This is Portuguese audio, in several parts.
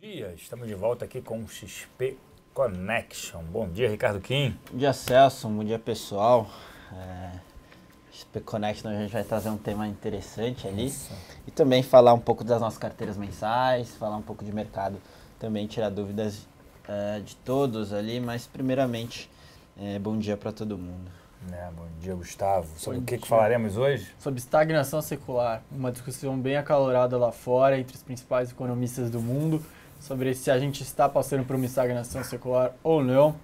Dia, estamos de volta aqui com o XP Connection. Bom dia, Ricardo Kim. Bom dia, Celso. Bom dia, pessoal. XP Connection, a gente vai trazer um tema interessante ali. Nossa. E também falar um pouco das nossas carteiras mensais, falar um pouco de mercado, também tirar dúvidas de todos ali, mas primeiramente, bom dia para todo mundo. Bom dia, Gustavo. Sobre o que falaremos hoje? Sobre estagnação secular, uma discussão bem acalorada lá fora entre os principais economistas do mundo, sobre se a gente está passando por uma estagnação secular ou não.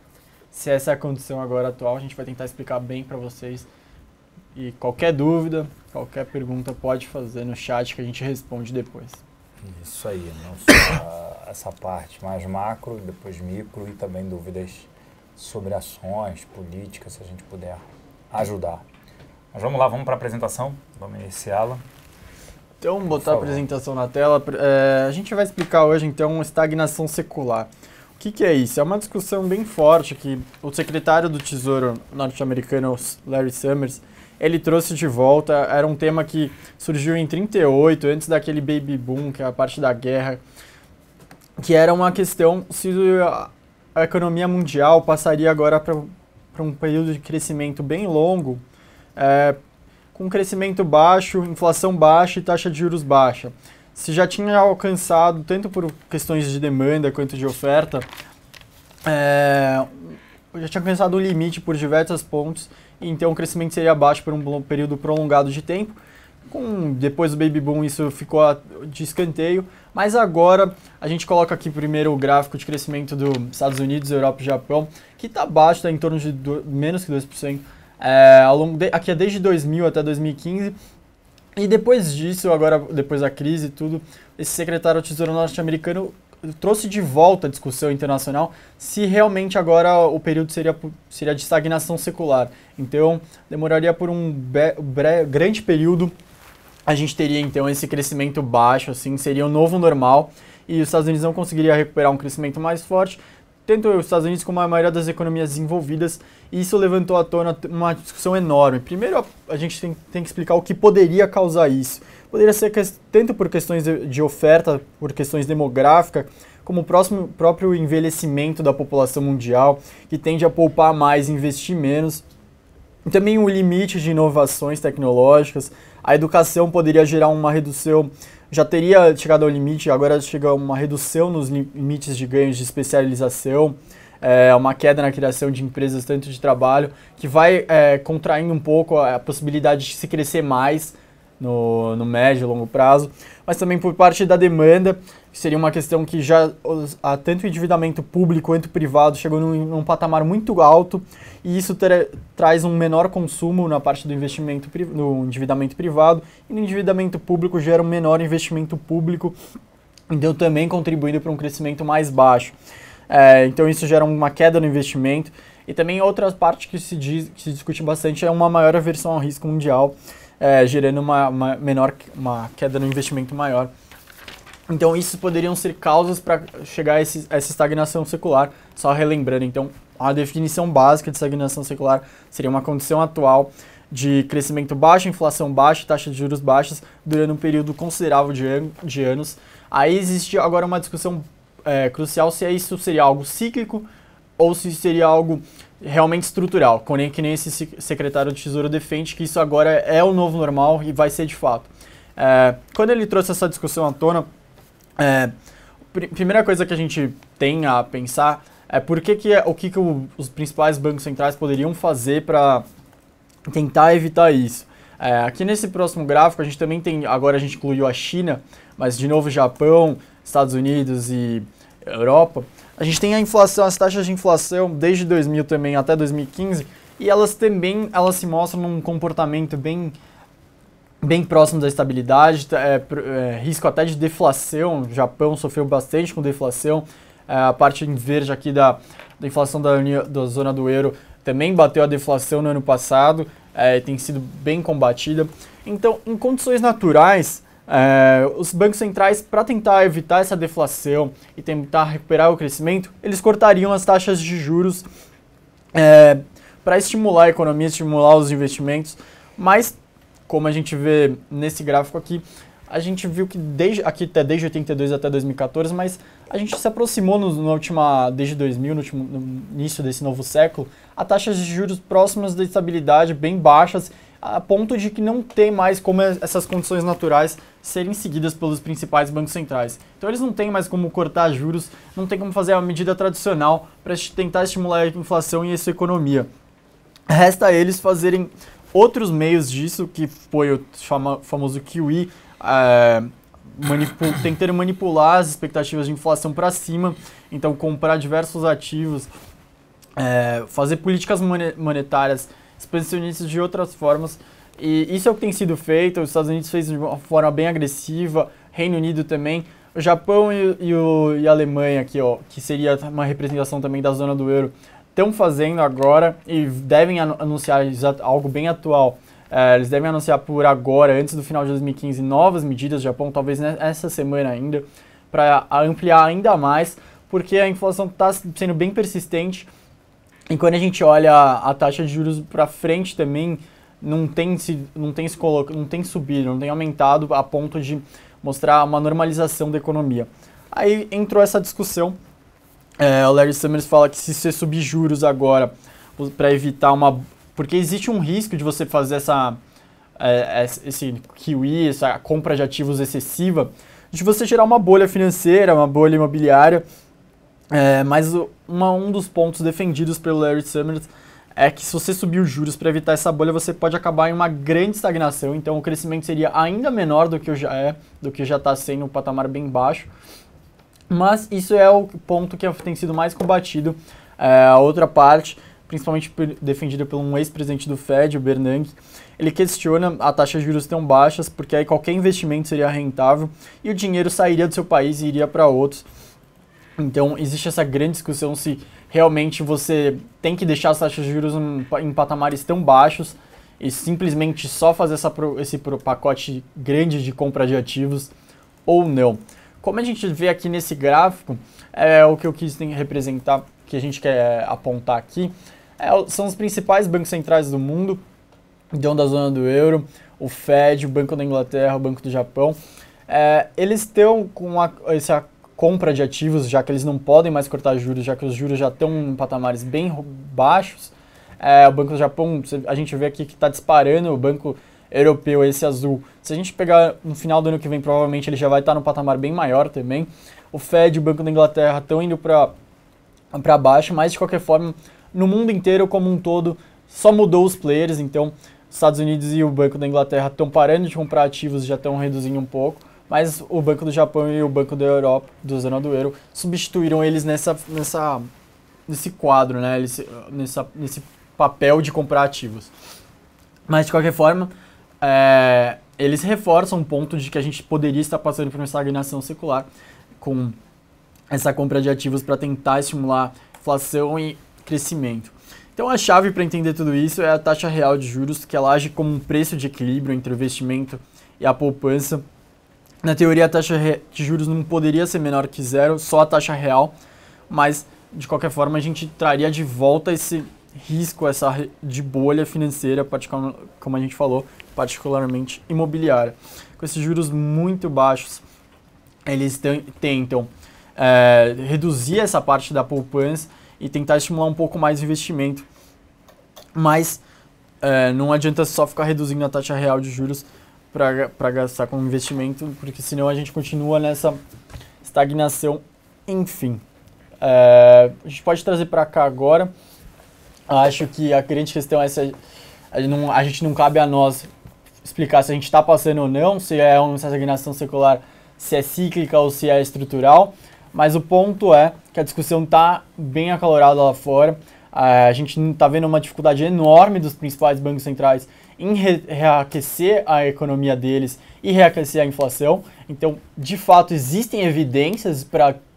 Se essa é a condição agora atual, a gente vai tentar explicar bem para vocês. E qualquer dúvida, qualquer pergunta pode fazer no chat que a gente responde depois. Isso aí, não só essa parte mais macro, depois micro e também dúvidas sobre ações, políticas, se a gente puder ajudar. Mas vamos lá, vamos para a apresentação, vamos iniciá-la. Então, botar a apresentação na tela. A gente vai explicar hoje, então, estagnação secular. O que é isso? É uma discussão bem forte que o secretário do Tesouro norte-americano, Larry Summers, ele trouxe de volta. Era um tema que surgiu em 1938, antes daquele baby boom, que é a parte da guerra, que era uma questão se a economia mundial passaria agora para um período de crescimento bem longo, com crescimento baixo, inflação baixa e taxa de juros baixa. Se já tinha alcançado, tanto por questões de demanda quanto de oferta, já tinha alcançado um limite por diversos pontos, e então o crescimento seria baixo por um período prolongado de tempo. Depois do Baby Boom isso ficou de escanteio, mas agora a gente coloca aqui primeiro o gráfico de crescimento dos Estados Unidos, Europa e Japão, que está baixo, está em torno de menos que 2%. Aqui é desde 2000 até 2015, e depois disso, agora depois da crise e tudo, esse secretário do Tesouro norte-americano trouxe de volta a discussão internacional se realmente agora o período seria de estagnação secular. Então, demoraria por um grande período, a gente teria então esse crescimento baixo, assim, seria o novo normal, e os Estados Unidos não conseguiria recuperar um crescimento mais forte, tanto os Estados Unidos como a maioria das economias desenvolvidas, e isso levantou à tona uma discussão enorme. Primeiro, a gente tem que explicar o que poderia causar isso. Poderia ser tanto por questões de oferta, por questões demográficas, como o próprio envelhecimento da população mundial, que tende a poupar mais e investir menos. E também o limite de inovações tecnológicas. A educação poderia gerar uma redução, já teria chegado ao limite, agora chega uma redução nos limites de ganhos de especialização, uma queda na criação de empresas, tanto de trabalho, que vai contraindo um pouco a possibilidade de se crescer mais no médio e longo prazo, mas também por parte da demanda, que seria uma questão que já tanto o endividamento público quanto privado chegou num patamar muito alto, e isso traz um menor consumo na parte do investimento no endividamento privado, e no endividamento público gera um menor investimento público, então também contribuindo para um crescimento mais baixo. Então isso gera uma queda no investimento, e também outra parte que se discute bastante é uma maior aversão ao risco mundial, gerando uma queda no investimento maior. Então isso poderiam ser causas para chegar a essa estagnação secular. Só relembrando, então, a definição básica de estagnação secular seria uma condição atual de crescimento baixo, inflação baixa e taxa de juros baixas durante um período considerável de anos. Aí existe agora uma discussão crucial se isso seria algo cíclico ou se seria algo realmente estrutural, que nem esse secretário do Tesouro defende que isso agora é o novo normal e vai ser de fato. Quando ele trouxe essa discussão à tona, primeira coisa que a gente tem a pensar é o que os principais bancos centrais poderiam fazer para tentar evitar isso. Aqui nesse próximo gráfico a gente também tem, agora a gente incluiu a China, mas de novo Japão, Estados Unidos e Europa. A gente tem a inflação, as taxas de inflação desde 2000 também até 2015, e elas se mostram num comportamento bem próximo da estabilidade, risco até de deflação. O Japão sofreu bastante com deflação, a parte em verde aqui da inflação da zona do euro também bateu a deflação no ano passado, tem sido bem combatida. Então, em condições naturais, os bancos centrais, para tentar evitar essa deflação e tentar recuperar o crescimento, eles cortariam as taxas de juros para estimular a economia, estimular os investimentos, mas, como a gente vê nesse gráfico aqui, a gente viu que desde 82 até 2014, mas a gente se aproximou desde 2000, no início desse novo século, a taxas de juros próximas da estabilidade, bem baixas, a ponto de que não tem mais como essas condições naturais serem seguidas pelos principais bancos centrais. Então eles não têm mais como cortar juros, não tem como fazer a medida tradicional para tentar estimular a inflação e essa economia. Resta a eles fazerem outros meios disso, que foi o famoso QE, tentando manipular as expectativas de inflação para cima, então comprar diversos ativos, fazer políticas monetárias expansionistas de outras formas, e isso é o que tem sido feito. Os Estados Unidos fez de uma forma bem agressiva, Reino Unido também, o Japão e a Alemanha, aqui, ó, que seria uma representação também da zona do euro, estão fazendo agora e devem anunciar algo bem atual. Eles devem anunciar por agora, antes do final de 2015, novas medidas, Japão talvez nessa semana ainda, para ampliar ainda mais, porque a inflação está sendo bem persistente. E quando a gente olha a taxa de juros para frente também, não tem subido, não tem aumentado a ponto de mostrar uma normalização da economia. Aí entrou essa discussão, o Larry Summers fala que se você subir juros agora para evitar porque existe um risco de você fazer esse QE, essa compra de ativos excessiva, de você gerar uma bolha financeira, uma bolha imobiliária. Mas um dos pontos defendidos pelo Larry Summers é que se você subir os juros para evitar essa bolha, você pode acabar em uma grande estagnação, então o crescimento seria ainda menor do que já está sendo um patamar bem baixo. Mas isso é o ponto que tem sido mais combatido. A outra parte, principalmente defendida por um ex-presidente do Fed, o Bernanke, ele questiona a taxa de juros tão baixas, porque aí qualquer investimento seria rentável e o dinheiro sairia do seu país e iria para outros. Então, existe essa grande discussão se realmente você tem que deixar as taxas de juros em patamares tão baixos e simplesmente só fazer esse pacote grande de compra de ativos ou não. Como a gente vê aqui nesse gráfico, o que eu quis representar, que a gente quer apontar aqui, são os principais bancos centrais do mundo, então da zona do euro, o Fed, o Banco da Inglaterra, o Banco do Japão. Eles estão com essa compra de ativos, já que eles não podem mais cortar juros, já que os juros já estão em patamares bem baixos. O Banco do Japão, a gente vê aqui que está disparando, o Banco Europeu, esse azul. Se a gente pegar no final do ano que vem, provavelmente ele já vai estar no patamar bem maior também. O Fed e o Banco da Inglaterra estão indo para baixo, mas de qualquer forma, no mundo inteiro como um todo, só mudou os players. Então, os Estados Unidos e o Banco da Inglaterra estão parando de comprar ativos, já estão reduzindo um pouco. Mas o Banco do Japão e o Banco da Europa, da zona do euro, substituíram eles nesse quadro, né? Nesse papel de comprar ativos. Mas, de qualquer forma, eles reforçam o ponto de que a gente poderia estar passando por uma estagnação secular com essa compra de ativos para tentar estimular inflação e crescimento. Então, a chave para entender tudo isso é a taxa real de juros, que ela age como um preço de equilíbrio entre o investimento e a poupança. Na teoria, a taxa de juros não poderia ser menor que zero, só a taxa real, mas, de qualquer forma, a gente traria de volta esse risco, de bolha financeira, como a gente falou, particularmente imobiliária. Com esses juros muito baixos, eles tentam reduzir essa parte da poupança e tentar estimular um pouco mais o investimento, mas não adianta só ficar reduzindo a taxa real de juros para gastar com investimento, porque senão a gente continua nessa estagnação. Enfim, a gente pode trazer para cá agora. Acho que a grande questão é a gente não cabe a nós explicar se a gente está passando ou não, se é uma estagnação secular, se é cíclica ou se é estrutural, mas o ponto é que a discussão está bem acalorada lá fora. A gente está vendo uma dificuldade enorme dos principais bancos centrais em reaquecer a economia deles e reaquecer a inflação. Então, de fato, existem evidências,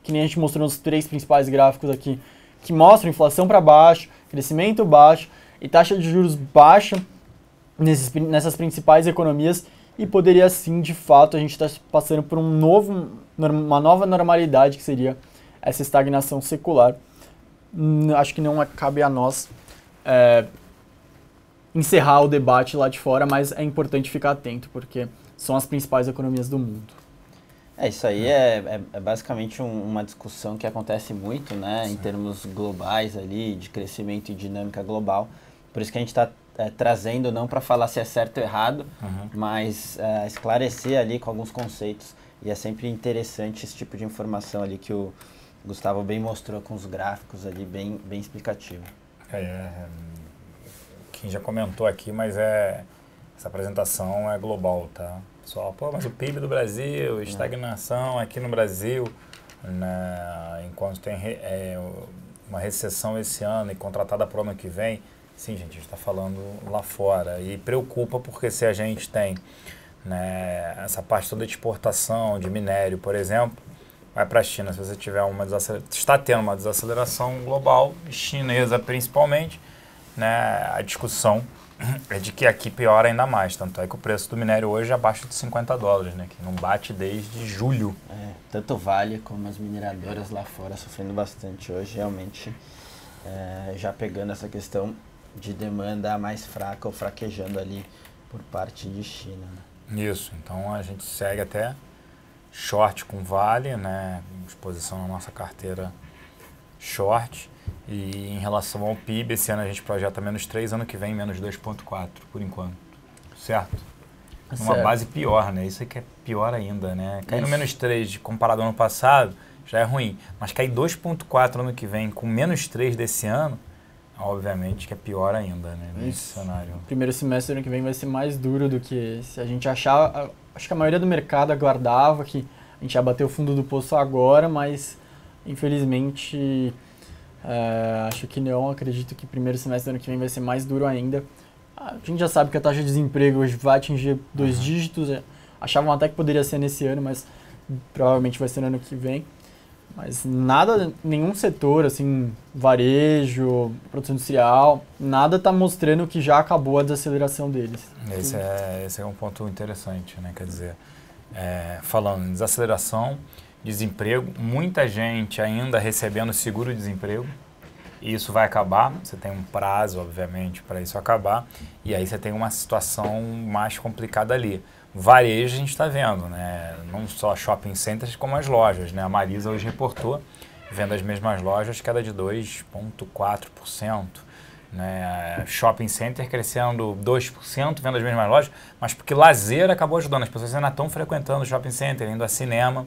que nem a gente mostrou nos 3 principais gráficos aqui, que mostram inflação para baixo, crescimento baixo e taxa de juros baixa nessas principais economias, e poderia sim, de fato, a gente estar passando por uma nova normalidade, que seria essa estagnação secular. Acho que não cabe a nós encerrar o debate lá de fora, mas é importante ficar atento, porque são as principais economias do mundo. Isso aí é basicamente uma discussão que acontece muito, né, em termos globais ali, de crescimento e dinâmica global. Por isso que a gente está trazendo, não para falar se é certo ou errado, mas esclarecer ali com alguns conceitos. E é sempre interessante esse tipo de informação ali que o Gustavo bem mostrou com os gráficos ali, bem explicativo. Quem já comentou aqui, mas essa apresentação é global, tá? Pessoal, mas o PIB do Brasil, estagnação aqui no Brasil, né, enquanto tem uma recessão esse ano e contratada para o ano que vem, sim, gente, a gente está falando lá fora. E preocupa porque se a gente tem, né, essa parte toda de exportação de minério, por exemplo, vai para a China. Se você tiver está tendo uma desaceleração global, chinesa principalmente, né, a discussão é de que aqui piora ainda mais. Tanto é que o preço do minério hoje é abaixo de $50, né, que não bate desde julho. Tanto Vale como as mineradoras lá fora sofrendo bastante hoje, realmente já pegando essa questão de demanda mais fraca ou fraquejando ali por parte de China. Né? Isso, então a gente segue até short com Vale, né, exposição na nossa carteira short. E em relação ao PIB, esse ano a gente projeta -3, ano que vem -2,4 por enquanto, certo? Numa base pior, né? Isso aqui é pior ainda, né? Cair no -3 comparado ao ano passado já é ruim, mas cair 2,4 ano que vem com -3 desse ano, obviamente que é pior ainda, né? Nesse cenário. O primeiro semestre do ano que vem vai ser mais duro do que esse. A gente achava, acho que a maioria do mercado aguardava que a gente ia bater o fundo do poço agora, mas infelizmente acho que não, acredito que o primeiro semestre do ano que vem vai ser mais duro ainda. A gente já sabe que a taxa de desemprego hoje vai atingir 2 dígitos, achavam até que poderia ser nesse ano, mas provavelmente vai ser no ano que vem. Mas nada, nenhum setor, assim, varejo, produção industrial, nada está mostrando que já acabou a desaceleração deles. Esse é um ponto interessante, né? Quer dizer, falando em desaceleração, desemprego, muita gente ainda recebendo seguro-desemprego, e isso vai acabar, você tem um prazo, obviamente, para isso acabar, e aí você tem uma situação mais complicada ali. Varejo a gente está vendo, né? Não só shopping centers como as lojas, né? A Marisa hoje reportou, vendo as mesmas lojas, queda de 2,4%. Né? Shopping center crescendo 2%, vendo as mesmas lojas, mas porque lazer acabou ajudando. As pessoas ainda estão frequentando o shopping center, indo a cinema,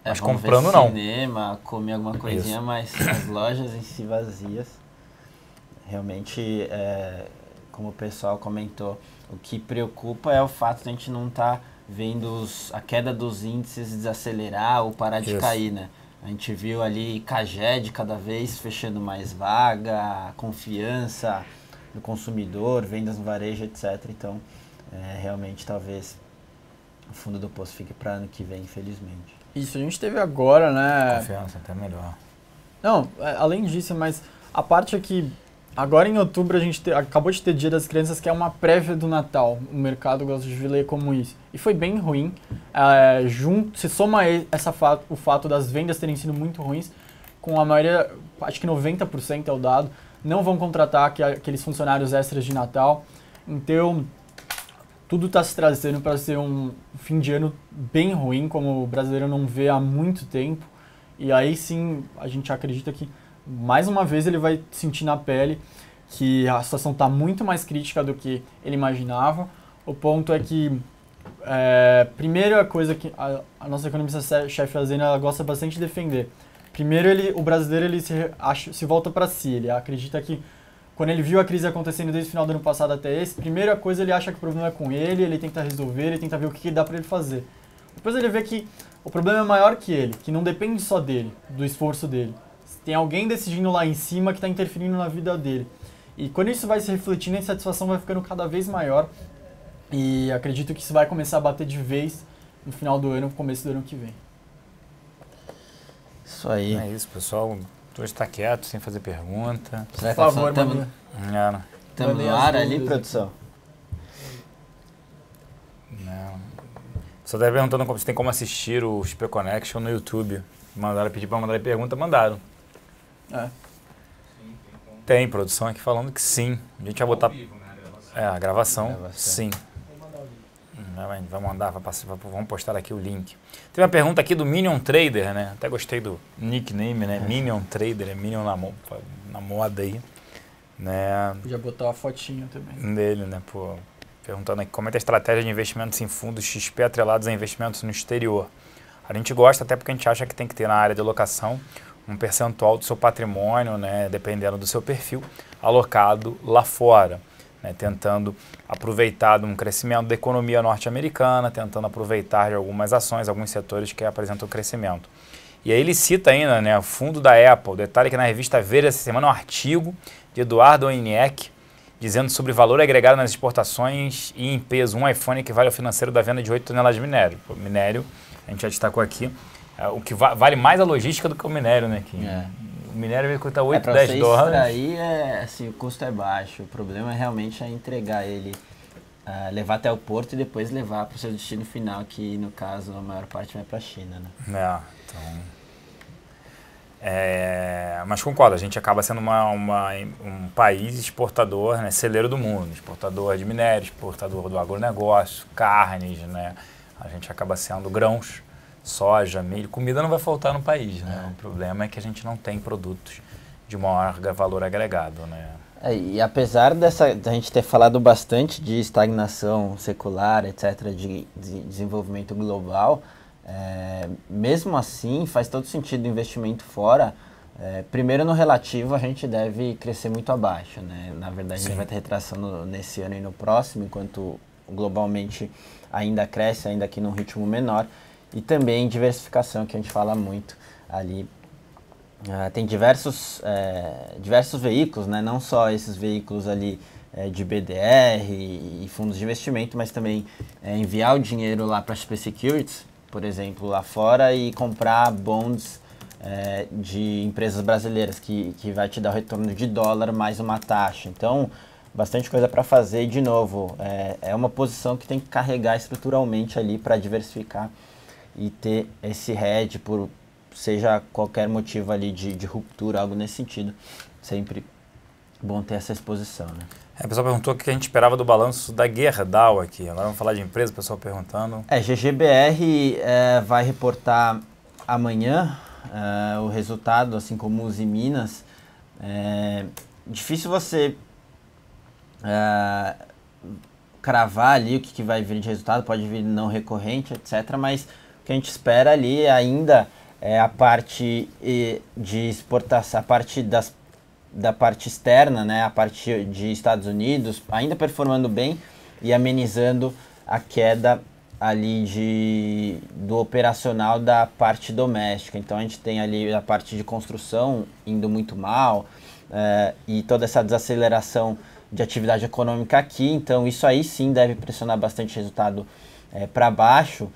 mas comprando não. Cinema, comer alguma coisinha, mas as lojas em si vazias. Realmente, como o pessoal comentou, o que preocupa é o fato de a gente não estar vendo a queda dos índices desacelerar ou parar de cair, né? A gente viu ali Caged cada vez fechando mais vaga, confiança do consumidor, vendas no varejo, etc. Então, realmente, talvez o fundo do poço fique para ano que vem, infelizmente. Isso, a gente teve agora, né? Confiança, até melhor. Não, além disso, mas a parte é que agora em outubro a gente acabou de ter Dia das Crianças, que é uma prévia do Natal. O mercado gosta de ler como isso. E foi bem ruim. Se soma o fato das vendas terem sido muito ruins, com a maioria, acho que 90% é o dado, não vão contratar aqueles funcionários extras de Natal. Então, tudo está se trazendo para ser um fim de ano bem ruim, como o brasileiro não vê há muito tempo. E aí sim, a gente acredita que mais uma vez ele vai sentir na pele que a situação está muito mais crítica do que ele imaginava. O ponto é que, primeira coisa que a nossa economista-chefe Fazenda ela gosta bastante de defender. Primeiro, o brasileiro ele se volta para si, ele acredita que quando ele viu a crise acontecendo desde o final do ano passado até esse, primeira coisa ele acha que o problema é com ele tenta resolver, ele tenta ver o que dá para ele fazer. Depois ele vê que o problema é maior que ele, que não depende só dele, do esforço dele. Tem alguém decidindo lá em cima que está interferindo na vida dele. E quando isso vai se refletindo, a insatisfação vai ficando cada vez maior. E acredito que isso vai começar a bater de vez no final do ano, no começo do ano que vem. Isso aí. É isso, pessoal. Hoje está quieto, sem fazer pergunta. Por favor, mano. Estamos no ar ali, produção? Não. Só está perguntando se tem como assistir o XP Connection no YouTube. Pedir para mandar pergunta, mandaram. Tem produção aqui falando que sim. A gente vai botar. A gravação, sim. né? A gente vai mandar, vamos postar aqui o link. Tem uma pergunta aqui do Minion Trader, né? Até gostei do nickname, né? Minion Trader, é Minion na moda aí, né? Podia botar uma fotinha também. Dele, né? Pô, perguntando aqui como é a estratégia de investimentos em fundos XP atrelados a investimentos no exterior. A gente gosta até porque a gente acha que tem que ter na área de alocação um percentual do seu patrimônio, né, dependendo do seu perfil, alocado lá fora, né, tentando aproveitar de um crescimento da economia norte-americana, tentando aproveitar de algumas ações, alguns setores que apresentam crescimento. E aí ele cita ainda, né, o fundo da Apple. Detalhe que na revista Veja essa semana um artigo de Eduardo Wozniak dizendo sobre valor agregado nas exportações e em peso. Um iPhone equivale ao financeiro da venda de 8 toneladas de minério. O minério, a gente já destacou aqui, o que vale mais a logística do que o minério, né? Que o minério vai custar 8, 10 dólares. Aí assim, o custo é baixo. O problema é realmente entregar ele, levar até o porto e depois levar para o seu destino final, que no caso a maior parte vai para a China, né? Mas concordo, a gente acaba sendo um país exportador, né, celeiro do mundo, exportador de minério, exportador do agronegócio, carnes, né? A gente acaba sendo grãos, soja, milho, comida não vai faltar no país, né? O problema é que a gente não tem produtos de maior valor agregado, né? E apesar da gente ter falado bastante de estagnação secular, etc., de desenvolvimento global, mesmo assim faz todo sentido o investimento fora. Primeiro, no relativo, a gente deve crescer muito abaixo, né? Na verdade, a gente vai ter retração nesse ano e no próximo, enquanto globalmente ainda cresce, ainda aqui num ritmo menor. E também diversificação, que a gente fala muito ali. Tem diversos veículos, né? Não só esses veículos ali de BDR e fundos de investimento, mas também enviar o dinheiro lá para a XP Securities, por exemplo, lá fora, e comprar bonds de empresas brasileiras, que vai te dar o retorno de dólar mais uma taxa. Então, bastante coisa para fazer. E, de novo, é uma posição que tem que carregar estruturalmente ali para diversificar e ter esse hedge, por seja qualquer motivo ali de ruptura, algo nesse sentido. Sempre bom ter essa exposição, né? O pessoal perguntou o que a gente esperava do balanço da Gerdau aqui. Agora vamos falar de empresa, o pessoal perguntando. GGBR vai reportar amanhã o resultado, assim como os Minas. Difícil você cravar ali o que vai vir de resultado, pode vir não recorrente, etc. Mas o que a gente espera ali ainda é a parte de exportação, a parte da parte externa, né, a parte de Estados Unidos, ainda performando bem e amenizando a queda ali do operacional da parte doméstica. Então a gente tem ali a parte de construção indo muito mal, e toda essa desaceleração de atividade econômica aqui. Então isso aí sim deve pressionar bastante resultado para baixo,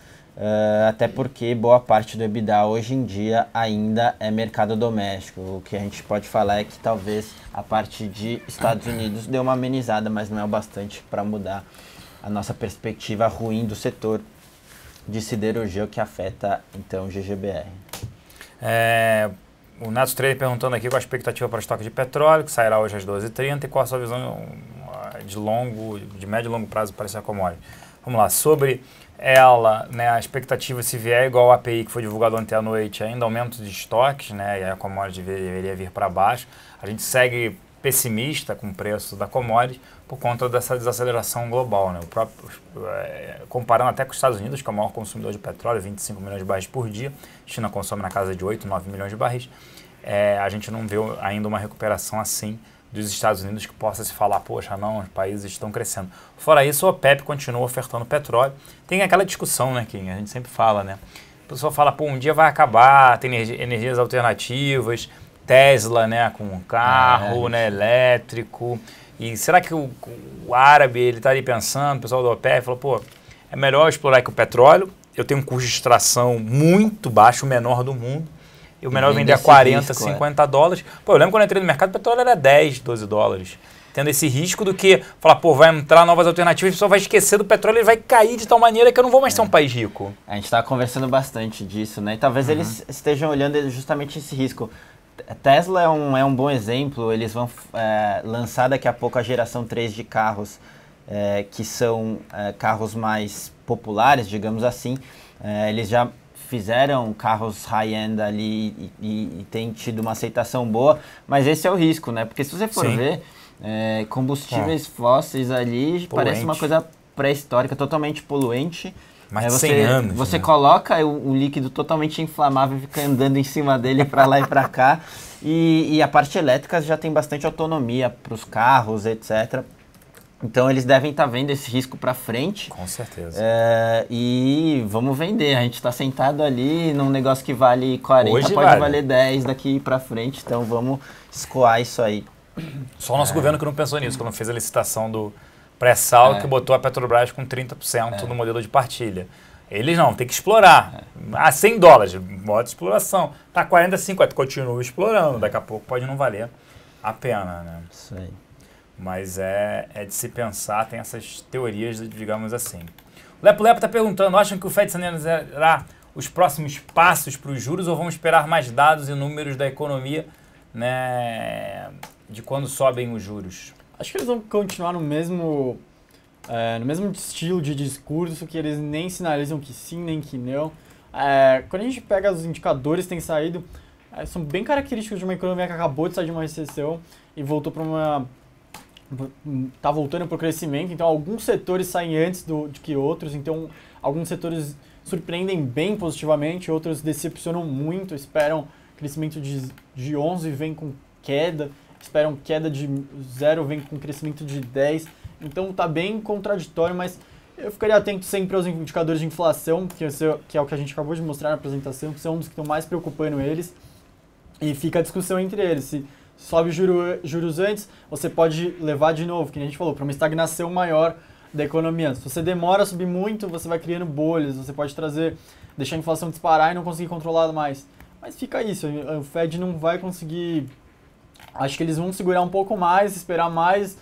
até porque boa parte do EBITDA hoje em dia ainda é mercado doméstico. O que a gente pode falar é que talvez a parte de Estados Unidos deu uma amenizada, mas não é o bastante para mudar a nossa perspectiva ruim do setor de siderurgia, o que afeta então o GGBR. O Nato Trader perguntando aqui qual a expectativa para o estoque de petróleo, que sairá hoje às 12h30, e qual a sua visão de médio e longo prazo para essa commodity. Vamos lá, sobre ela, né, a expectativa, se vier igual ao API que foi divulgado ontem à noite, ainda aumento de estoques, né, e a commodity deveria vir para baixo. A gente segue pessimista com o preço da commodity por conta dessa desaceleração global, né? Comparando até com os Estados Unidos, que é o maior consumidor de petróleo, 25 milhões de barris por dia, a China consome na casa de 8, 9 milhões de barris, a gente não vê ainda uma recuperação assim dos Estados Unidos que possa se falar, poxa, não, os países estão crescendo. Fora isso, a OPEP continua ofertando petróleo. Tem aquela discussão, né, que a gente sempre fala, né? A pessoa fala, pô, um dia vai acabar, tem energias alternativas, Tesla, né, com carro, né, elétrico. E será que o árabe, ele está ali pensando, o pessoal da OPEP falou, pô, é melhor explorar que o petróleo, eu tenho um custo de extração muito baixo, o menor do mundo, e o melhor vender a 40, 50 dólares. Pô, eu lembro quando eu entrei no mercado, o petróleo era 10, 12 dólares. Tendo esse risco do que falar, pô, vai entrar novas alternativas, a pessoa vai esquecer do petróleo e vai cair de tal maneira que eu não vou mais ser um país rico. A gente está conversando bastante disso, né? E talvez eles estejam olhando justamente esse risco. Tesla é um bom exemplo. Eles vão lançar daqui a pouco a geração 3 de carros, que são carros mais populares, digamos assim, eles já fizeram carros high-end ali e tem tido uma aceitação boa, mas esse é o risco, né? Porque se você for ver, combustíveis fósseis ali parece uma coisa pré-histórica, totalmente poluente. Mais de 100 anos. Você coloca o líquido totalmente inflamável e fica andando em cima dele para lá e para cá. E a parte elétrica já tem bastante autonomia para os carros, etc. Então eles devem estar vendo esse risco para frente. Com certeza. E vamos vender. A gente está sentado ali num negócio que vale 40, Hoje pode valer 10 daqui para frente. Então vamos escoar isso aí. Só o nosso governo que não pensou nisso, quando fez a licitação do pré-sal, que botou a Petrobras com 30% no modelo de partilha. Eles não, tem que explorar. $100, bota exploração. Tá 40, 50, continua explorando. Daqui a pouco pode não valer a pena, né? Isso aí. Mas é de se pensar, tem essas teorias, digamos assim. O Lepo Lepo está perguntando, acham que o Fed sinalizará os próximos passos para os juros ou vamos esperar mais dados e números da economia, né, de quando sobem os juros? Acho que eles vão continuar no mesmo estilo de discurso, que eles nem sinalizam que sim, nem que não. Quando a gente pega os indicadores que têm saído, são bem característicos de uma economia que acabou de sair de uma recessão e voltou para tá voltando para o crescimento. Então, alguns setores saem antes do que outros. Então, alguns setores surpreendem bem positivamente, outros decepcionam muito, esperam crescimento de 11 e vem com queda. Esperam queda de 0, vem com crescimento de 10. Então tá bem contraditório, mas eu ficaria atento sempre aos indicadores de inflação, que é o que a gente acabou de mostrar na apresentação, que são um dos que estão mais preocupando eles. E fica a discussão entre eles. Se sobe juros antes, você pode levar de novo, que a gente falou, para uma estagnação maior da economia. Se você demora a subir muito, você vai criando bolhas, você pode deixar a inflação disparar e não conseguir controlar mais. Mas fica isso, o Fed não vai conseguir. Acho que eles vão segurar um pouco mais, esperar mais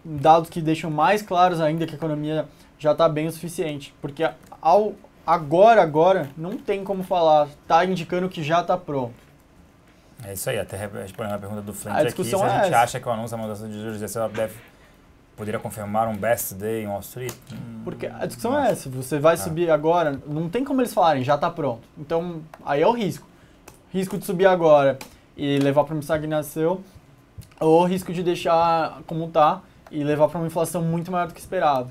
dados que deixam mais claros ainda que a economia já está bem o suficiente. Porque agora, não tem como falar, está indicando que já está pronto. É isso aí, até respondendo a pergunta do Flint A aqui, discussão se a gente essa. acha que o anúncio da mudança de juros desse poderia confirmar um best day em Wall Street? Porque a discussão é essa, você vai subir agora, não tem como eles falarem, já está pronto. Então, aí é o risco. Risco de subir agora e levar para uma estagnação, ou risco de deixar como está e levar para uma inflação muito maior do que esperado.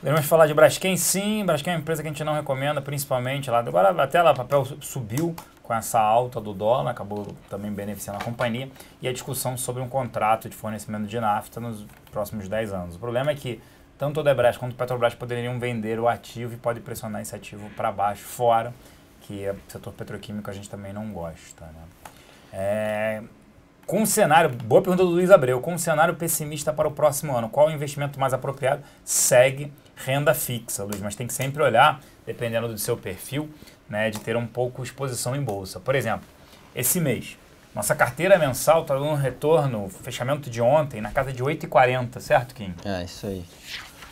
Devemos falar de Braskem, sim. Braskem é uma empresa que a gente não recomenda, principalmente lá. Agora até lá o papel subiu com essa alta do dólar, acabou também beneficiando a companhia. E a discussão sobre um contrato de fornecimento de nafta nos próximos 10 anos. O problema é que tanto o Odebrecht quanto o Petrobras poderiam vender o ativo e pode pressionar esse ativo para baixo, fora, que é o setor petroquímico a gente também não gosta, né? Com um cenário, boa pergunta do Luiz Abreu, com um cenário pessimista para o próximo ano, qual o investimento mais apropriado? Segue renda fixa, Luiz, mas tem que sempre olhar, dependendo do seu perfil, né, de ter um pouco exposição em bolsa. Por exemplo, esse mês, nossa carteira mensal está dando um retorno, fechamento de ontem, na casa de 8,40, certo, Kim? Isso aí.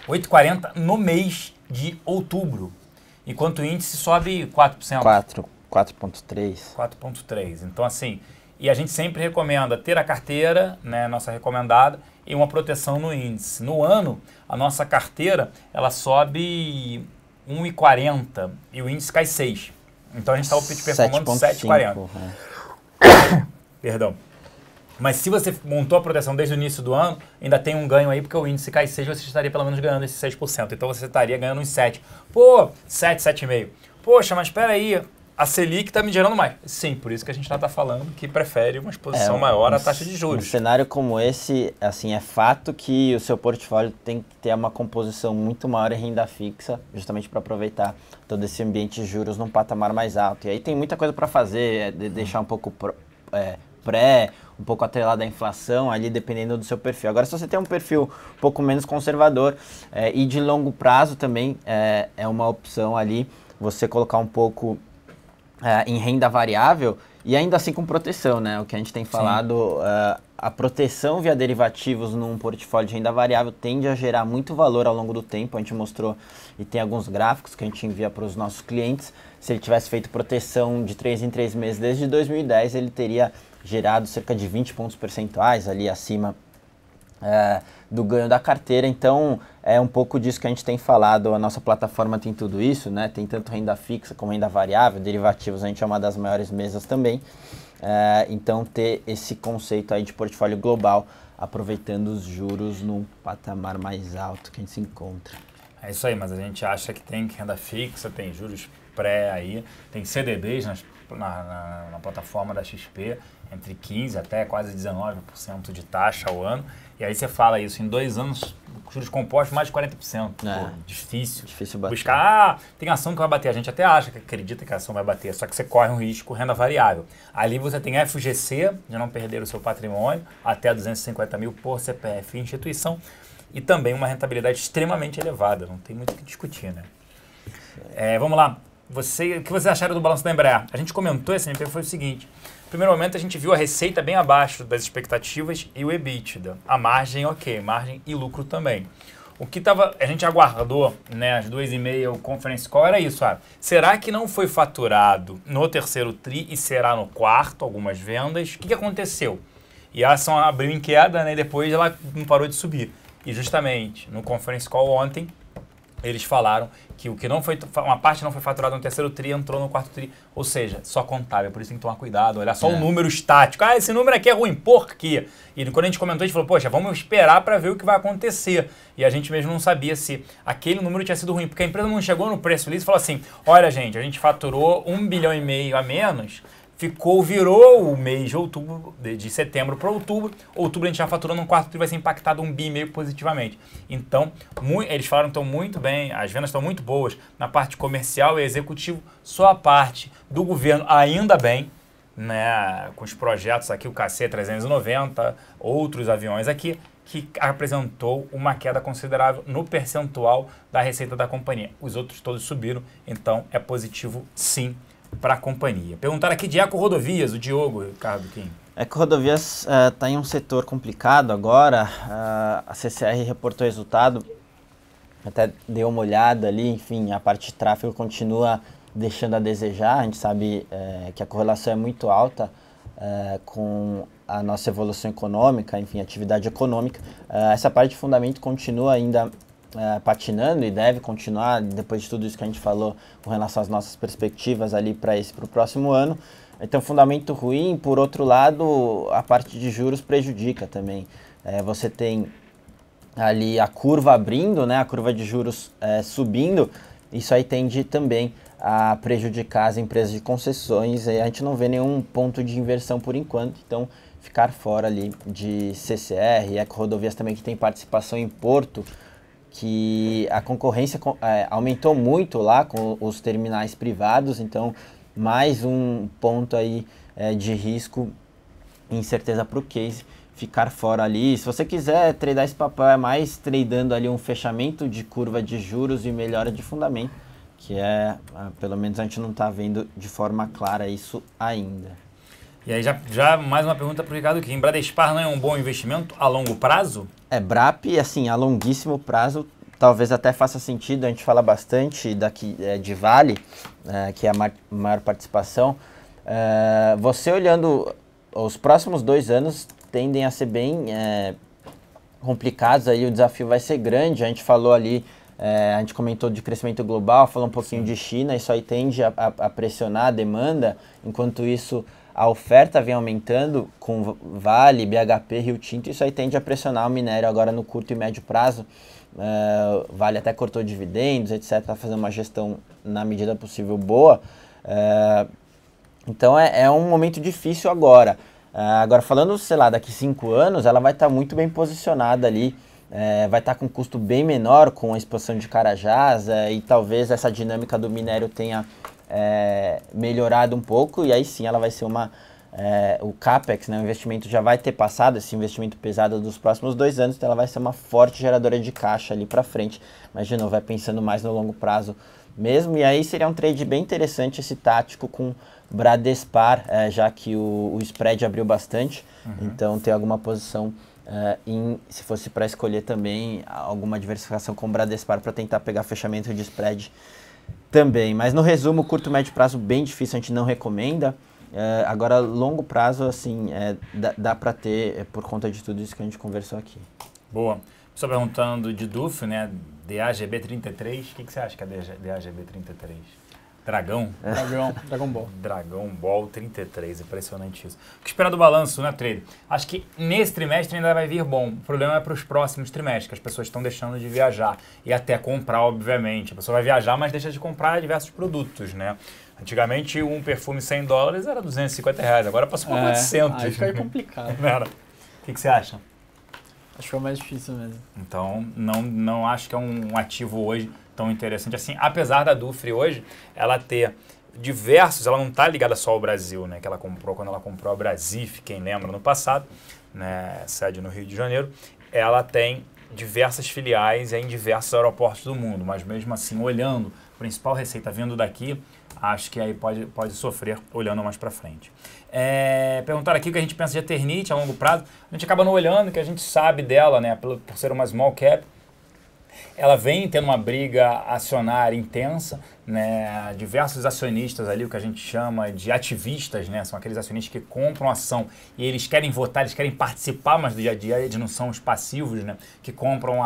8,40 no mês de outubro, enquanto o índice sobe 4%. 4,3. 4,3. Então, assim, e a gente sempre recomenda ter a carteira, né, nossa recomendada, e uma proteção no índice. No ano, a nossa carteira, ela sobe 1,40 e o índice cai 6. Então, a gente está performando 7,40. Perdão. Mas se você montou a proteção desde o início do ano, ainda tem um ganho aí, porque o índice cai 6, você estaria pelo menos ganhando esses 6%. Então, você estaria ganhando uns 7. Pô, 7, 7,5. Poxa, mas espera aí, a Selic está me gerando mais. Sim, por isso que a gente está falando que prefere uma exposição maior à taxa de juros. Um cenário como esse, assim, é fato que o seu portfólio tem que ter uma composição muito maior em renda fixa, justamente para aproveitar todo esse ambiente de juros num patamar mais alto. E aí tem muita coisa para fazer, deixar um pouco um pouco atrelado à inflação, ali dependendo do seu perfil. Agora, se você tem um perfil um pouco menos conservador e de longo prazo também, é uma opção ali você colocar um pouco em renda variável e ainda assim com proteção, né? O que a gente tem falado, a proteção via derivativos num portfólio de renda variável tende a gerar muito valor ao longo do tempo. A gente mostrou e tem alguns gráficos que a gente envia para os nossos clientes. Se ele tivesse feito proteção de 3 em 3 meses desde 2010, ele teria gerado cerca de 20 pontos percentuais ali acima do ganho da carteira. Então, é um pouco disso que a gente tem falado. A nossa plataforma tem tudo isso, né? Tem tanto renda fixa como renda variável, derivativos, a gente é uma das maiores mesas também. Então, ter esse conceito aí de portfólio global, aproveitando os juros num patamar mais alto que a gente se encontra. É isso aí, mas a gente acha que tem renda fixa, tem juros pré aí, tem CDBs na plataforma da XP, entre 15% até quase 19% de taxa ao ano. E aí você fala isso, em 2 anos, juros compostos mais de 40%. Pô, difícil. Difícil bater. Buscar, tem ação que vai bater. A gente até acha, que acredita que a ação vai bater, só que você corre um risco renda variável. Ali você tem FGC, de não perder o seu patrimônio, até 250 mil por CPF e instituição, e também uma rentabilidade extremamente elevada. Não tem muito o que discutir, né? Vamos lá. O que vocês acharam do balanço da Embraer? A gente comentou, esse MP foi o seguinte. No primeiro momento, a gente viu a receita bem abaixo das expectativas e o EBITDA. A margem, ok. Margem e lucro também. O que a gente aguardou, né, às 2h30, o conference call, era isso. Será que não foi faturado no terceiro TRI e será no quarto algumas vendas? O que aconteceu? E a ação abriu em queda, né, e depois ela não parou de subir. E justamente, no conference call ontem, eles falaram que uma parte não foi faturada no terceiro TRI, entrou no quarto TRI, ou seja, só contábil, por isso tem que tomar cuidado, olhar só o número estático. Esse número aqui é ruim, por quê? E quando a gente comentou, a gente falou, poxa, vamos esperar para ver o que vai acontecer. E a gente mesmo não sabia se aquele número tinha sido ruim, porque a empresa não chegou no press release e falou assim, olha gente, a gente faturou 1,5 bilhão a menos, virou o mês de outubro, de setembro para outubro. Outubro a gente já faturou no quarto TRI, vai ser impactado 1,5 bilhão positivamente. Então, eles falaram que estão muito bem, as vendas estão muito boas na parte comercial e executivo, só a parte do governo ainda bem, né, com os projetos aqui, o KC-390, outros aviões aqui, que apresentou uma queda considerável no percentual da receita da companhia. Os outros todos subiram, então é positivo sim para a companhia. Perguntaram aqui de Eco Rodovias, o Diogo, Ricardo Kim. Eco Rodovias está em um setor complicado agora. A CCR reportou resultado, até deu uma olhada ali, enfim, a parte de tráfego continua deixando a desejar. A gente sabe que a correlação é muito alta com a nossa evolução econômica, enfim, atividade econômica. Essa parte de fundamento continua ainda patinando e deve continuar depois de tudo isso que a gente falou com relação às nossas perspectivas ali para o próximo ano. Então, fundamento ruim. Por outro lado, a parte de juros prejudica também. Você tem ali a curva abrindo, né, a curva de juros subindo. Isso aí tende também a prejudicar as empresas de concessões. A gente não vê nenhum ponto de inversão por enquanto. Então, ficar fora ali de CCR, Eco Rodovias também, que tem participação em Porto, que a concorrência aumentou muito lá com os terminais privados, então mais um ponto aí de risco e incerteza para o case ficar fora ali. Se você quiser tradar esse papel, é mais tradando ali um fechamento de curva de juros e melhora de fundamento, que pelo menos a gente não está vendo de forma clara isso ainda. E aí já mais uma pergunta para o Ricardo Kim. Bradespar não é um bom investimento a longo prazo? BRAP, assim, a longuíssimo prazo, talvez até faça sentido. A gente fala bastante daqui de Vale, que é a maior participação. Você olhando, os próximos 2 anos tendem a ser bem complicados, aí o desafio vai ser grande. A gente falou ali, a gente comentou de crescimento global, falou um pouquinho de China, isso aí tende a pressionar a demanda, enquanto isso a oferta vem aumentando com Vale, BHP, Rio Tinto, isso aí tende a pressionar o minério agora no curto e médio prazo. Vale até cortou dividendos, etc., está fazendo uma gestão na medida possível boa. Então é um momento difícil agora. Agora falando, sei lá, daqui 5 anos, ela vai estar muito bem posicionada ali, vai estar com um custo bem menor com a expansão de Carajás, e talvez essa dinâmica do minério tenha melhorado um pouco, e aí sim ela vai ser o CAPEX, né, o investimento já vai ter passado, esse investimento pesado dos próximos 2 anos, então ela vai ser uma forte geradora de caixa ali para frente, mas de novo, vai pensando mais no longo prazo mesmo, e aí seria um trade bem interessante esse tático com Bradespar, já que o spread abriu bastante, então tem alguma posição, se fosse para escolher também alguma diversificação com Bradespar para tentar pegar fechamento de spread também. Mas no resumo, curto e médio prazo bem difícil, a gente não recomenda. Agora, longo prazo, assim, dá para ter por conta de tudo isso que a gente conversou aqui. Boa. Só perguntando de DUF, né? DAGB33. O que você acha que é DAGB33? Dragão? Dragon Ball. Dragon Ball 33, impressionante isso. O que esperar do balanço, né, trader? Acho que nesse trimestre ainda vai vir bom. O problema é para os próximos trimestres, que as pessoas estão deixando de viajar. E até comprar, obviamente. A pessoa vai viajar, mas deixa de comprar diversos produtos, né? Antigamente, um perfume $100 era R$250, agora passou por 400. Aí fica complicado. O que você acha? Acho que é o mais difícil mesmo. Então, não acho que é um ativo hoje tão interessante assim. Apesar da Dufry hoje, ela ter diversos, ela não está ligada só ao Brasil, né? Que ela comprou quando ela comprou a Brasif, quem lembra, no passado, né? Sede no Rio de Janeiro. Ela tem diversas filiais em diversos aeroportos do mundo, mas mesmo assim, olhando, a principal receita vindo daqui, acho que aí pode sofrer olhando mais para frente. Perguntaram aqui o que a gente pensa de Eternit a longo prazo. A gente acaba não olhando, que a gente sabe dela, né, por ser uma small cap. Ela vem tendo uma briga acionária intensa, né? Diversos acionistas ali, o que a gente chama de ativistas, né? São aqueles acionistas que compram ação e eles querem votar, eles querem participar mais do dia a dia, eles não são os passivos, né? Que compram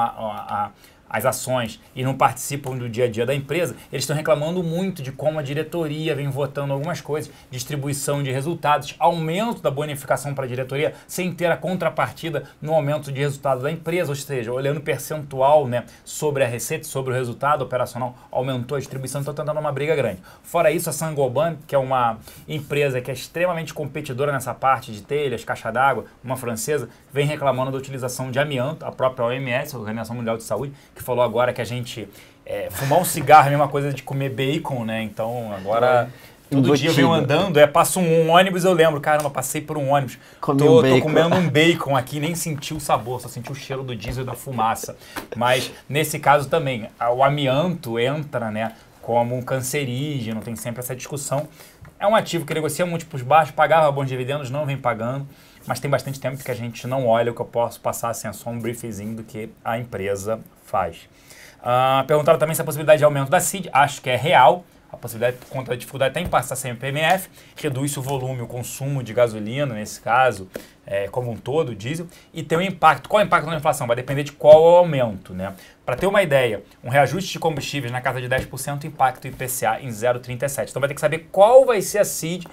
as ações e não participam do dia a dia da empresa. Eles estão reclamando muito de como a diretoria vem votando algumas coisas, distribuição de resultados, aumento da bonificação para a diretoria, sem ter a contrapartida no aumento de resultado da empresa, ou seja, olhando o percentual, né, sobre a receita, sobre o resultado operacional, aumentou a distribuição, então está dando uma briga grande. Fora isso, a Saint-Gobain, que é uma empresa que é extremamente competidora nessa parte de telhas, caixa d'água, uma francesa, vem reclamando da utilização de amianto, a própria OMS, a Organização Mundial de Saúde, que falou agora que a gente fumar um cigarro é a mesma coisa de comer bacon, né? Então agora todo dia eu venho andando, passa um ônibus, eu lembro, caramba, passei por um ônibus, tô comendo um bacon aqui, nem senti o sabor, só senti o cheiro do diesel e da fumaça. Mas nesse caso também, o amianto entra, né, como um cancerígeno, tem sempre essa discussão. É um ativo que negocia múltiplos baixos, pagava bons dividendos, não vem pagando, mas tem bastante tempo que a gente não olha, o que eu posso passar assim, é só um briefzinho do que a empresa faz. Perguntaram também se a possibilidade de aumento da CID, acho que é real. A possibilidade, por conta da dificuldade, até em passar sem o PMF, reduz o volume, o consumo de gasolina, nesse caso, como um todo, o diesel, e tem um impacto. Qual é o impacto na inflação? Vai depender de qual é o aumento, né? Para ter uma ideia, um reajuste de combustíveis na casa de 10% impacta o IPCA em 0,37. Então vai ter que saber qual vai ser a CID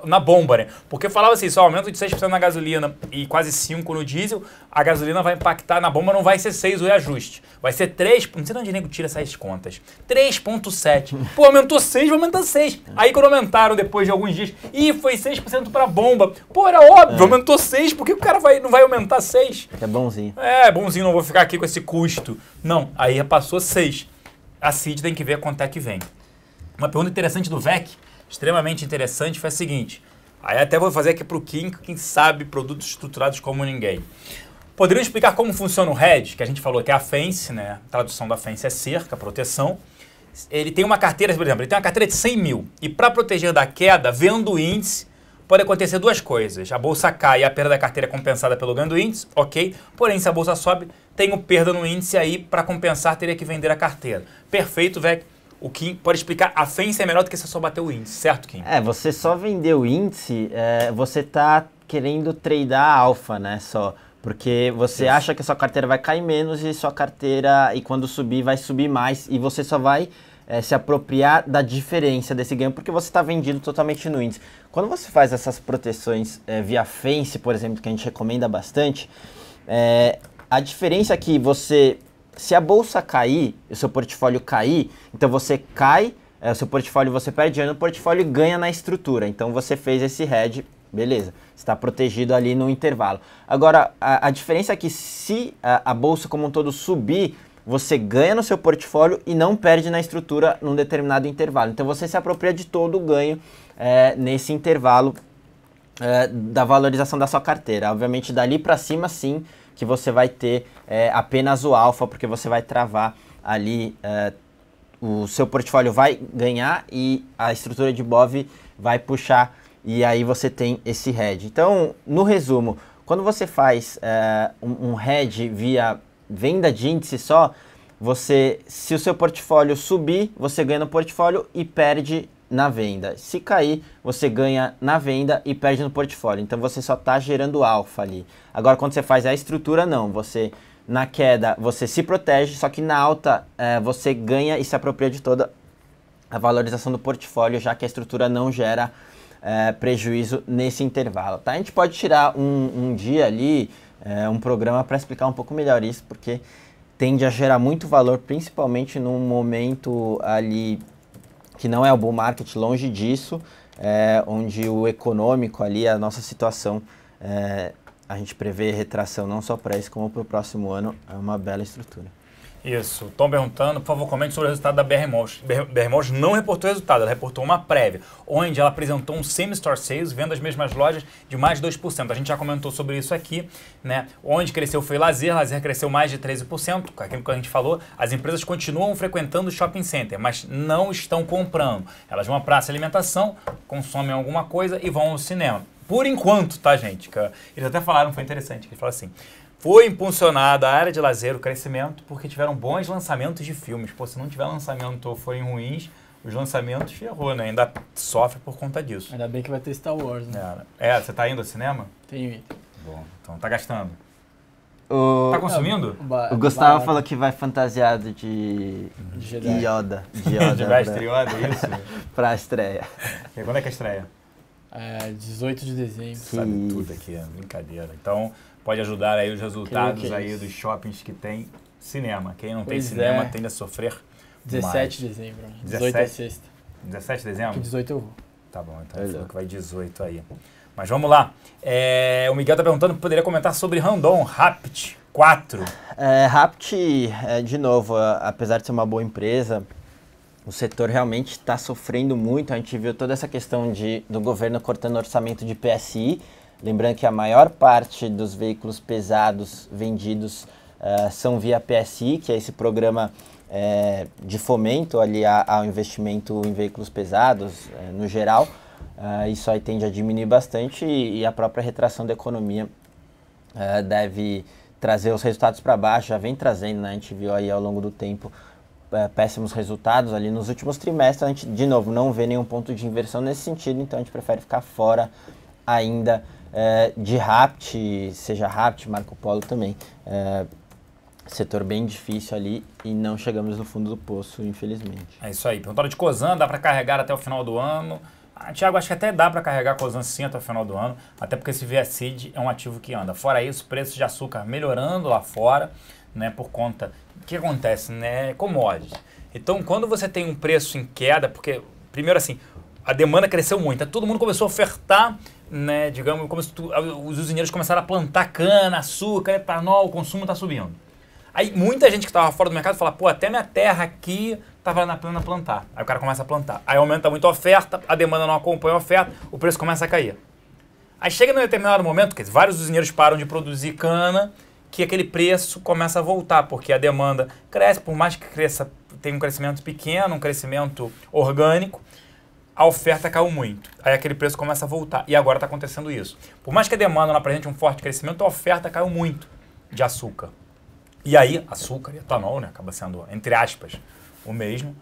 na bomba, né? Porque falava assim, só aumento de 6% na gasolina e quase 5% no diesel, a gasolina vai impactar na bomba, não vai ser 6 o reajuste. Vai ser 3, não sei de onde o nego tira essas contas. 3,7. Pô, aumentou 6, vai aumentar 6. Aí quando aumentaram depois de alguns dias, foi 6% para bomba. Pô, era óbvio, aumentou 6, por que o cara não vai aumentar 6? É bonzinho. Bonzinho, não vou ficar aqui com esse custo. Não, aí passou 6. A CID tem que ver quanto é que vem. Uma pergunta interessante do VEC, extremamente interessante, foi a seguinte. Aí até vou fazer aqui para o Kim, quem sabe produtos estruturados como ninguém. Poderiam explicar como funciona o hedge, que a gente falou que é a fence, né? A tradução da fence é cerca, proteção. Ele tem uma carteira, por exemplo, ele tem uma carteira de 100 mil. E para proteger da queda, vendo o índice, pode acontecer duas coisas. A bolsa cai e a perda da carteira é compensada pelo ganho do índice, ok. Porém, se a bolsa sobe, tenho perda no índice aí, para compensar, teria que vender a carteira. Perfeito, velho. O Kim pode explicar, a fence é melhor do que você só bater o índice, certo, Kim? Você só vender o índice, você tá querendo tradear alfa, né, só. Porque você acha que a sua carteira vai cair menos e sua carteira, e quando subir, vai subir mais. E você só vai se apropriar da diferença desse ganho, porque você está vendido totalmente no índice. Quando você faz essas proteções via fence, por exemplo, que a gente recomenda bastante, a diferença é que se a bolsa cair, o seu portfólio cair, então você cai, o seu portfólio você perde dinheiro no portfólio e ganha na estrutura. Então você fez esse hedge, beleza, está protegido ali no intervalo. Agora, a diferença é que se a bolsa como um todo subir, você ganha no seu portfólio e não perde na estrutura num determinado intervalo. Então você se apropria de todo o ganho nesse intervalo da valorização da sua carteira. Obviamente dali para cima sim que você vai ter apenas o alfa, porque você vai travar ali, o seu portfólio vai ganhar e a estrutura de BOV vai puxar, e aí você tem esse hedge. Então, no resumo, quando você faz um hedge via venda de índice só, se o seu portfólio subir, você ganha no portfólio e perde na venda. Se cair, você ganha na venda e perde no portfólio. Então você só está gerando alfa ali. Agora, quando você faz a estrutura, não. Você Na queda, você se protege, só que na alta, você ganha e se apropria de toda a valorização do portfólio, já que a estrutura não gera prejuízo nesse intervalo. Tá? A gente pode tirar um dia ali, um programa para explicar um pouco melhor isso, porque tende a gerar muito valor, principalmente num momento ali que não é o bull market, longe disso, onde o econômico ali, a nossa situação, a gente prevê retração não só para esse, como para o próximo ano, é uma bela estrutura. Isso. Estão perguntando, por favor, comente sobre o resultado da BR Malls. BR Malls não reportou resultado, ela reportou uma prévia, onde ela apresentou um same-store sales, vendo as mesmas lojas de mais de 2%. A gente já comentou sobre isso aqui, né? Onde cresceu foi lazer cresceu mais de 13%, aquilo que a gente falou. As empresas continuam frequentando o shopping center, mas não estão comprando. Elas vão à praça de alimentação, consomem alguma coisa e vão ao cinema. Por enquanto, tá, gente? Eles até falaram, foi interessante, eles falaram assim: foi impulsionada a área de lazer, o crescimento, porque tiveram bons lançamentos de filmes. Pô, se não tiver lançamento ou forem ruins, os lançamentos ferrou, né? Ainda sofre por conta disso. Ainda bem que vai ter Star Wars, né? Você tá indo ao cinema? Tenho ido. Bom, então tá gastando. Tá consumindo? O Gustavo falou que vai fantasiado de Yoda. De mestre Yoda, isso? Pra estreia. E quando é que a estreia? 18 de dezembro. Sabe tudo aqui, brincadeira. Então, pode ajudar aí os resultados aí dos shoppings que tem cinema. Quem não tem cinema tende a sofrer 17 mais. de dezembro. 18 é sexta. 17 de dezembro? Que 18 eu vou. Tá bom, então ele falou que vai 18 aí. Mas vamos lá. O Miguel tá perguntando, poderia comentar sobre Randon, Rapt 4. Rapt, de novo, apesar de ser uma boa empresa, o setor realmente está sofrendo muito. A gente viu toda essa questão do governo cortando orçamento de PSI. Lembrando que a maior parte dos veículos pesados vendidos são via PSI, que é esse programa de fomento ali ao investimento em veículos pesados, no geral. Isso aí tende a diminuir bastante e a própria retração da economia deve trazer os resultados para baixo, já vem trazendo, né? A gente viu aí ao longo do tempo péssimos resultados ali nos últimos trimestres. A gente, de novo, não vê nenhum ponto de inversão nesse sentido, então a gente prefere ficar fora ainda de Rapt, seja Rapt, Marco Polo também. Setor bem difícil ali e não chegamos no fundo do poço, infelizmente. É isso aí. Perguntaram de Cosan, dá para carregar até o final do ano? Tiago, acho que até dá para carregar Cosan sim até o final do ano, até porque esse VSID é um ativo que anda. Fora isso, preços de açúcar melhorando lá fora, né, por conta... O que acontece, né? Commodities. Então, quando você tem um preço em queda, porque, primeiro assim, a demanda cresceu muito, todo mundo começou a ofertar, né, digamos, os usineiros começaram a plantar cana, açúcar, etanol, o consumo está subindo. Aí muita gente que estava fora do mercado fala, pô, até minha terra aqui está valendo a pena plantar. Aí o cara começa a plantar. Aí aumenta muito a oferta, a demanda não acompanha a oferta, o preço começa a cair. Aí chega num determinado momento, que vários usineiros param de produzir cana, que aquele preço começa a voltar, porque a demanda cresce, por mais que cresça, tem um crescimento pequeno, um crescimento orgânico, a oferta caiu muito. Aí aquele preço começa a voltar. E agora está acontecendo isso. Por mais que a demanda não apresente um forte crescimento, a oferta caiu muito de açúcar. E aí, açúcar e etanol, né, acaba sendo, entre aspas, o mesmo,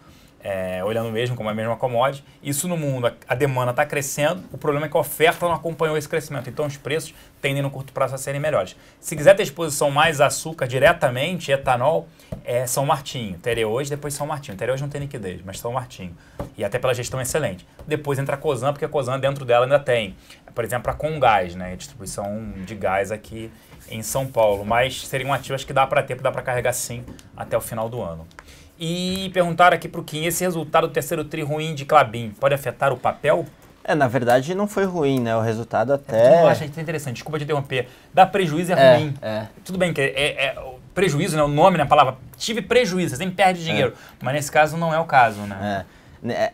olhando mesmo como a mesma commodity. Isso no mundo, a demanda está crescendo, o problema é que a oferta não acompanhou esse crescimento, então os preços tendem no curto prazo a serem melhores. Se quiser ter exposição mais a açúcar diretamente, etanol, São Martinho, Tereos, depois São Martinho. Tereos não tem liquidez, mas São Martinho. E até pela gestão excelente. Depois entra a Cosan, porque a Cosan dentro dela ainda tem, por exemplo, a Comgás, né, a distribuição de gás aqui em São Paulo, mas seriam ativos que dá para ter, dá para carregar sim até o final do ano. E perguntaram aqui para o Kim, esse resultado do terceiro tri ruim de Klabin pode afetar o papel? Na verdade não foi ruim, né? O resultado até... Eu achei interessante, desculpa te interromper. Dá prejuízo ruim. Tudo bem que prejuízo, né? O nome, né? A palavra, tive prejuízo, você nem perde dinheiro. Mas nesse caso não é o caso, né?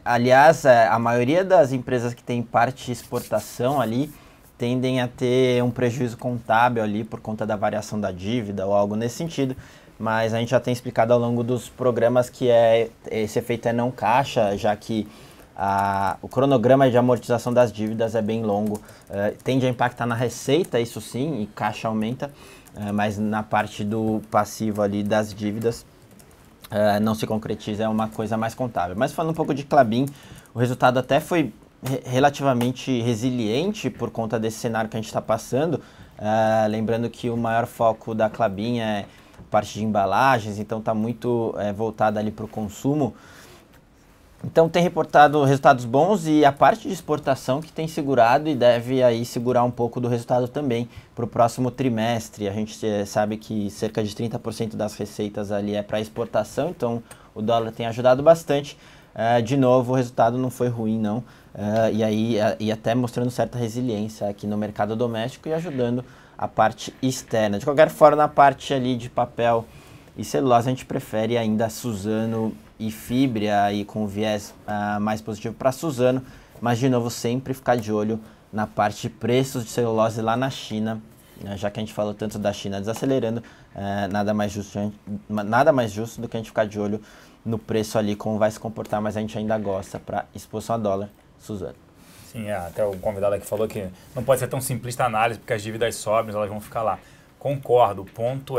Aliás, a maioria das empresas que tem parte de exportação ali tendem a ter um prejuízo contábil ali por conta da variação da dívida ou algo nesse sentido. Mas a gente já tem explicado ao longo dos programas que esse efeito é não caixa, já que o cronograma de amortização das dívidas é bem longo. Tende a impactar na receita, isso sim, e caixa aumenta, mas na parte do passivo ali das dívidas não se concretiza, é uma coisa mais contábil. Mas falando um pouco de Klabin, o resultado até foi relativamente resiliente por conta desse cenário que a gente está passando. Lembrando que o maior foco da Klabin é parte de embalagens, então está muito voltada ali para o consumo. Então tem reportado resultados bons e a parte de exportação que tem segurado e deve aí segurar um pouco do resultado também para o próximo trimestre. A gente sabe que cerca de 30% das receitas ali é para exportação, então o dólar tem ajudado bastante. De novo, o resultado não foi ruim não, e até mostrando certa resiliência aqui no mercado doméstico e ajudando a parte externa. De qualquer forma, na parte ali de papel e celulose, a gente prefere ainda Suzano e Fibria, aí com viés mais positivo para Suzano, mas de novo sempre ficar de olho na parte de preços de celulose lá na China, né, já que a gente falou tanto da China desacelerando, nada mais justo do que a gente ficar de olho no preço ali, como vai se comportar, mas a gente ainda gosta para exposição a dólar, Suzano. Sim, até o convidado aqui falou que não pode ser tão simplista a análise, porque as dívidas sobem, elas vão ficar lá. Concordo, o ponto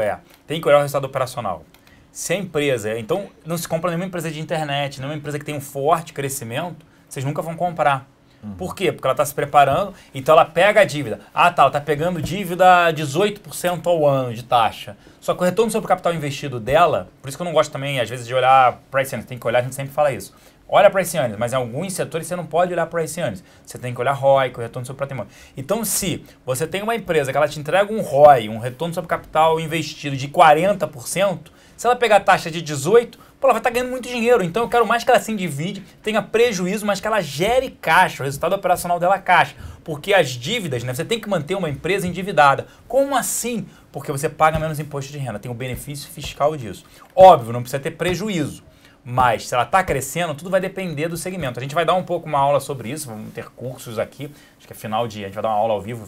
tem que olhar o resultado operacional. Se a empresa, então não se compra nenhuma empresa de internet, nenhuma empresa que tem um forte crescimento, vocês nunca vão comprar. Por quê? Porque ela está se preparando, então ela pega a dívida. Ela está pegando dívida 18% ao ano de taxa. Só que o retorno sobre o capital investido dela, por isso que eu não gosto também, às vezes, de olhar price earnings, tem que olhar, a gente sempre fala isso. Olha price earnings, mas em alguns setores você não pode olhar price earnings. Você tem que olhar ROI, o retorno sobre patrimônio. Então, se você tem uma empresa que ela te entrega um ROI, um retorno sobre capital investido de 40%, se ela pegar a taxa de 18%, ela vai estar ganhando muito dinheiro. Então eu quero mais que ela se endivide, tenha prejuízo, mas que ela gere caixa, o resultado operacional dela é caixa. Porque as dívidas, né, você tem que manter uma empresa endividada. Como assim? Porque você paga menos imposto de renda, tem o benefício fiscal disso. Óbvio, não precisa ter prejuízo. Mas se ela está crescendo, tudo vai depender do segmento. A gente vai dar um pouco uma aula sobre isso, vamos ter cursos aqui, acho que é final de... A gente vai dar uma aula ao vivo,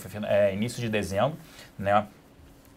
início de dezembro, né?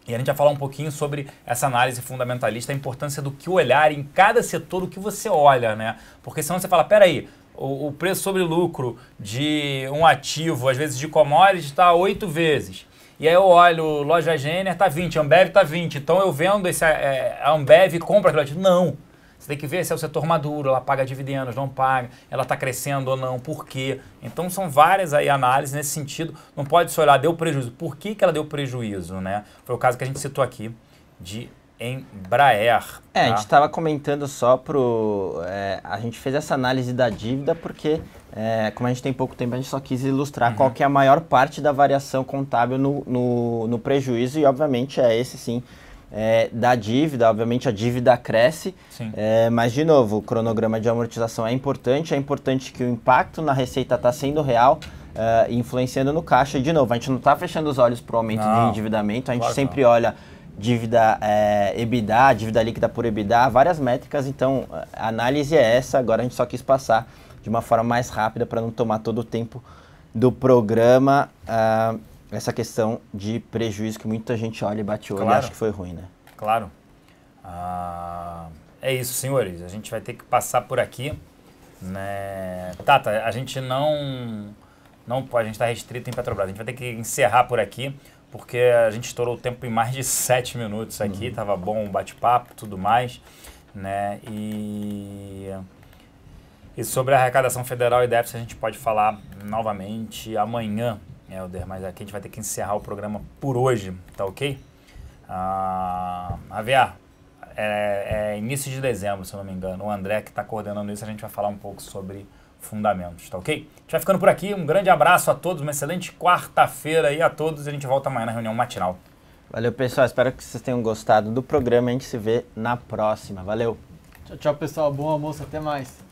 E a gente vai falar um pouquinho sobre essa análise fundamentalista, a importância do que olhar em cada setor, o que você olha, né? Porque senão você fala, peraí, o preço sobre lucro de um ativo, às vezes de commodities, está 8 vezes. E aí eu olho, loja Gêner está 20, Ambev está 20, então eu vendo a Ambev e compro aquele ativo. Não. Você tem que ver se é o setor maduro, ela paga dividendos, não paga, ela está crescendo ou não, por quê? Então são várias aí análises nesse sentido. Não pode só olhar, deu prejuízo. Por que ela deu prejuízo, né? Foi o caso que a gente citou aqui de Embraer. Tá? A gente estava comentando só a gente fez essa análise da dívida porque, como a gente tem pouco tempo, a gente só quis ilustrar qual que é a maior parte da variação contábil no prejuízo e, obviamente, esse sim. Da dívida, obviamente a dívida cresce, mas de novo, o cronograma de amortização é importante que o impacto na receita está sendo real, influenciando no caixa, e de novo, a gente não está fechando os olhos para o aumento de endividamento, a gente sempre olha dívida EBITDA, dívida líquida por EBITDA, várias métricas, então a análise é essa, agora a gente só quis passar de uma forma mais rápida para não tomar todo o tempo do programa, essa questão de prejuízo que muita gente olha e bate o olho e acha que foi ruim, né? Claro. É isso, senhores. A gente vai ter que passar por aqui, né? Tata, a gente não pode, a gente está restrito em Petrobras. A gente vai ter que encerrar por aqui, porque a gente estourou o tempo em mais de 7 minutos aqui. Tava bom o bate-papo, tudo mais, né? E sobre a arrecadação federal e déficit a gente pode falar novamente amanhã, Helder, mas aqui a gente vai ter que encerrar o programa por hoje, tá ok? Javier, início de dezembro, se eu não me engano. O André que está coordenando isso, a gente vai falar um pouco sobre fundamentos, tá ok? A gente vai ficando por aqui, um grande abraço a todos, uma excelente quarta-feira aí a todos e a gente volta amanhã na reunião matinal. Valeu, pessoal, espero que vocês tenham gostado do programa, a gente se vê na próxima, valeu! Tchau, tchau, pessoal, bom almoço, até mais!